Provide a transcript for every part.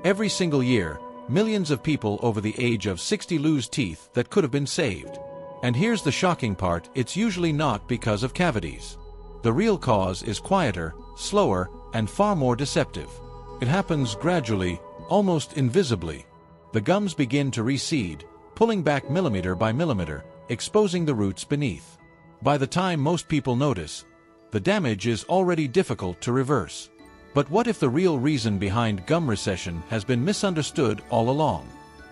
Every single year, millions of people over the age of 60 lose teeth that could have been saved. And here's the shocking part, it's usually not because of cavities. The real cause is quieter, slower, and far more deceptive. It happens gradually, almost invisibly. The gums begin to recede, pulling back millimeter by millimeter, exposing the roots beneath. By the time most people notice, the damage is already difficult to reverse. But what if the real reason behind gum recession has been misunderstood all along?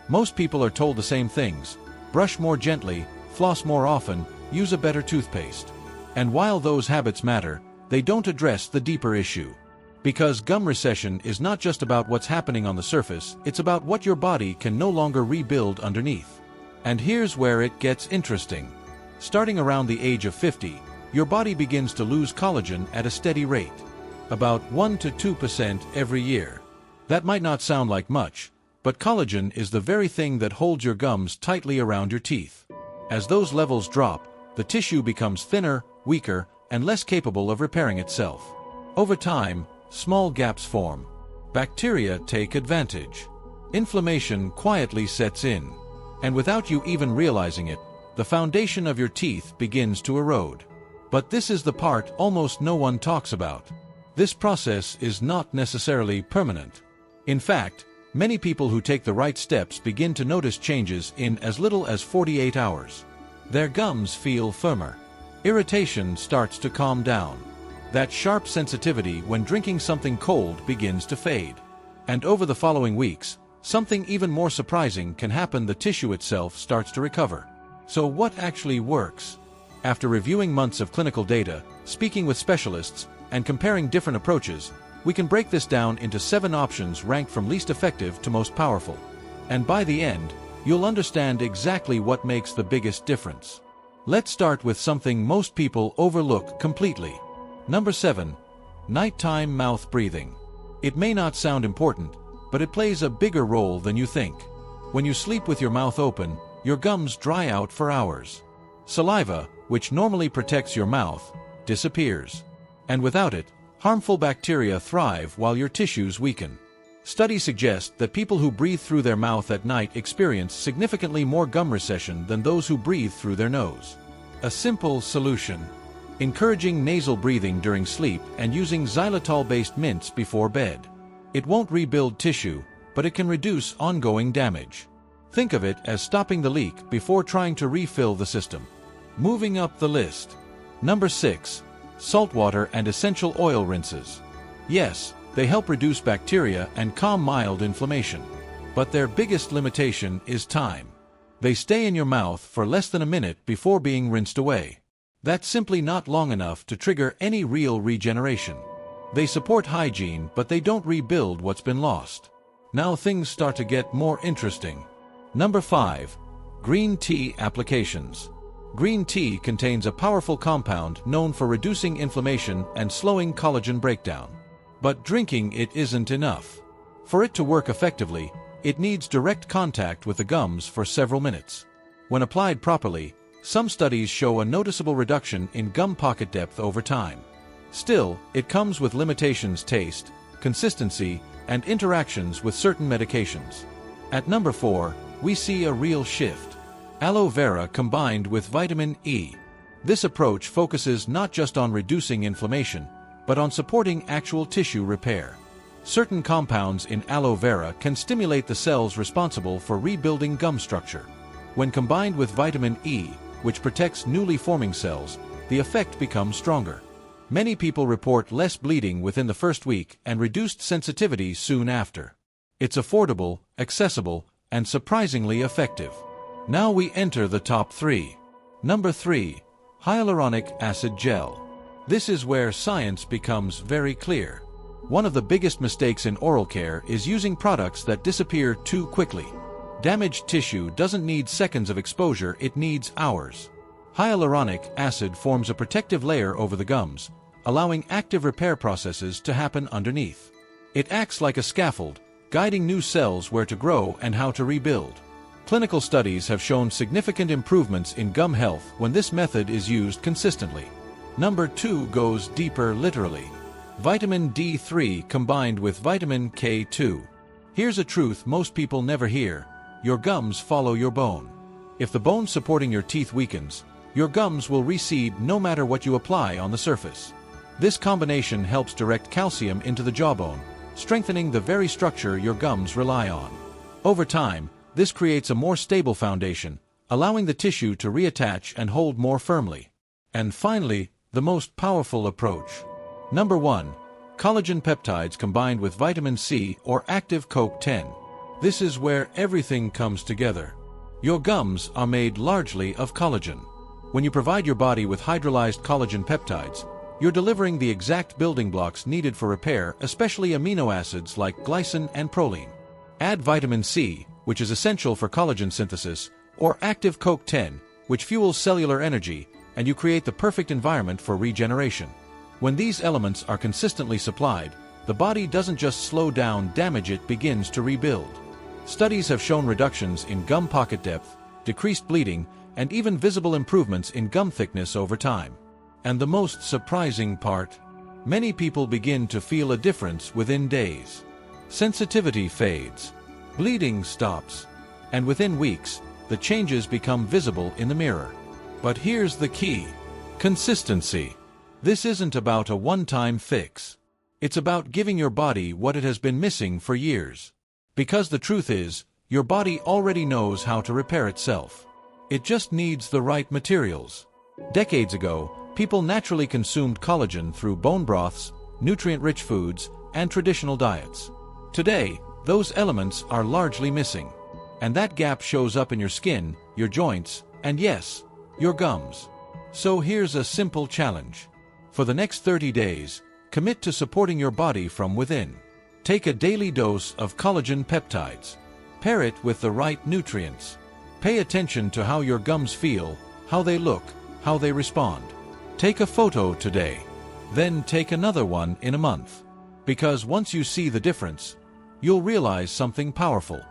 Most people are told the same things: brush more gently, floss more often, use a better toothpaste. And while those habits matter, they don't address the deeper issue. Because gum recession is not just about what's happening on the surface, it's about what your body can no longer rebuild underneath. And here's where it gets interesting. Starting around the age of 50, your body begins to lose collagen at a steady rate. About 1 to 2% every year. That might not sound like much, but collagen is the very thing that holds your gums tightly around your teeth. As those levels drop, the tissue becomes thinner, weaker, and less capable of repairing itself. Over time, small gaps form. Bacteria take advantage. Inflammation quietly sets in. And without you even realizing it, the foundation of your teeth begins to erode. But this is the part almost no one talks about. This process is not necessarily permanent. In fact, many people who take the right steps begin to notice changes in as little as 48 hours. Their gums feel firmer. Irritation starts to calm down. That sharp sensitivity when drinking something cold begins to fade. And over the following weeks, something even more surprising can happen: the tissue itself starts to recover. So what actually works? After reviewing months of clinical data, speaking with specialists, and comparing different approaches, we can break this down into 7 options ranked from least effective to most powerful. And by the end, you'll understand exactly what makes the biggest difference. Let's start with something most people overlook completely. Number 7. Nighttime mouth breathing. It may not sound important, but it plays a bigger role than you think. When you sleep with your mouth open, your gums dry out for hours. Saliva, which normally protects your mouth, disappears. And without it, harmful bacteria thrive while your tissues weaken. Studies suggest that people who breathe through their mouth at night experience significantly more gum recession than those who breathe through their nose. A simple solution: encouraging nasal breathing during sleep and using xylitol-based mints before bed. It won't rebuild tissue, but it can reduce ongoing damage. Think of it as stopping the leak before trying to refill the system. Moving up the list. Number 6. Saltwater and essential oil rinses. Yes, they help reduce bacteria and calm mild inflammation. But their biggest limitation is time. They stay in your mouth for less than a minute before being rinsed away. That's simply not long enough to trigger any real regeneration. They support hygiene, but they don't rebuild what's been lost. Now things start to get more interesting. Number 5. Green tea applications. Green tea contains a powerful compound known for reducing inflammation and slowing collagen breakdown. But drinking it isn't enough. For it to work effectively, it needs direct contact with the gums for several minutes. When applied properly, some studies show a noticeable reduction in gum pocket depth over time. Still, it comes with limitations: taste, consistency, and interactions with certain medications. At number 4, we see a real shift. Aloe vera combined with vitamin E. This approach focuses not just on reducing inflammation, but on supporting actual tissue repair. Certain compounds in aloe vera can stimulate the cells responsible for rebuilding gum structure. When combined with vitamin E, which protects newly forming cells, the effect becomes stronger. Many people report less bleeding within the first week and reduced sensitivity soon after. It's affordable, accessible, and surprisingly effective. Now we enter the top 3. Number 3. Hyaluronic acid gel. This is where science becomes very clear. One of the biggest mistakes in oral care is using products that disappear too quickly. Damaged tissue doesn't need seconds of exposure, it needs hours. Hyaluronic acid forms a protective layer over the gums, allowing active repair processes to happen underneath. It acts like a scaffold, guiding new cells where to grow and how to rebuild. Clinical studies have shown significant improvements in gum health when this method is used consistently. Number 2 goes deeper literally. Vitamin D3 combined with vitamin K2. Here's a truth most people never hear: your gums follow your bone. If the bone supporting your teeth weakens, your gums will recede no matter what you apply on the surface. This combination helps direct calcium into the jawbone, strengthening the very structure your gums rely on. Over time, this creates a more stable foundation, allowing the tissue to reattach and hold more firmly. And finally, the most powerful approach. Number 1. Collagen peptides combined with vitamin C or active CoQ10. This is where everything comes together. Your gums are made largely of collagen. When you provide your body with hydrolyzed collagen peptides, you're delivering the exact building blocks needed for repair, especially amino acids like glycine and proline. Add vitamin C, which is essential for collagen synthesis, or active CoQ10, which fuels cellular energy, and you create the perfect environment for regeneration. When these elements are consistently supplied, the body doesn't just slow down damage, it begins to rebuild. Studies have shown reductions in gum pocket depth, decreased bleeding, and even visible improvements in gum thickness over time. And the most surprising part? Many people begin to feel a difference within days. Sensitivity fades, bleeding stops, and within weeks, the changes become visible in the mirror. But here's the key: consistency. This isn't about a one-time fix. It's about giving your body what it has been missing for years. Because the truth is, your body already knows how to repair itself. It just needs the right materials. Decades ago, people naturally consumed collagen through bone broths, nutrient-rich foods, and traditional diets. Today, those elements are largely missing. And that gap shows up in your skin, your joints, and yes, your gums. So here's a simple challenge. For the next 30 days, commit to supporting your body from within. Take a daily dose of collagen peptides. Pair it with the right nutrients. Pay attention to how your gums feel, how they look, how they respond. Take a photo today. Then take another one in a month. Because once you see the difference, you'll realize something powerful.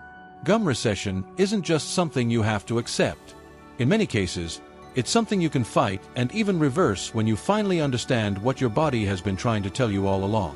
Gum recession isn't just something you have to accept. In many cases, it's something you can fight and even reverse when you finally understand what your body has been trying to tell you all along.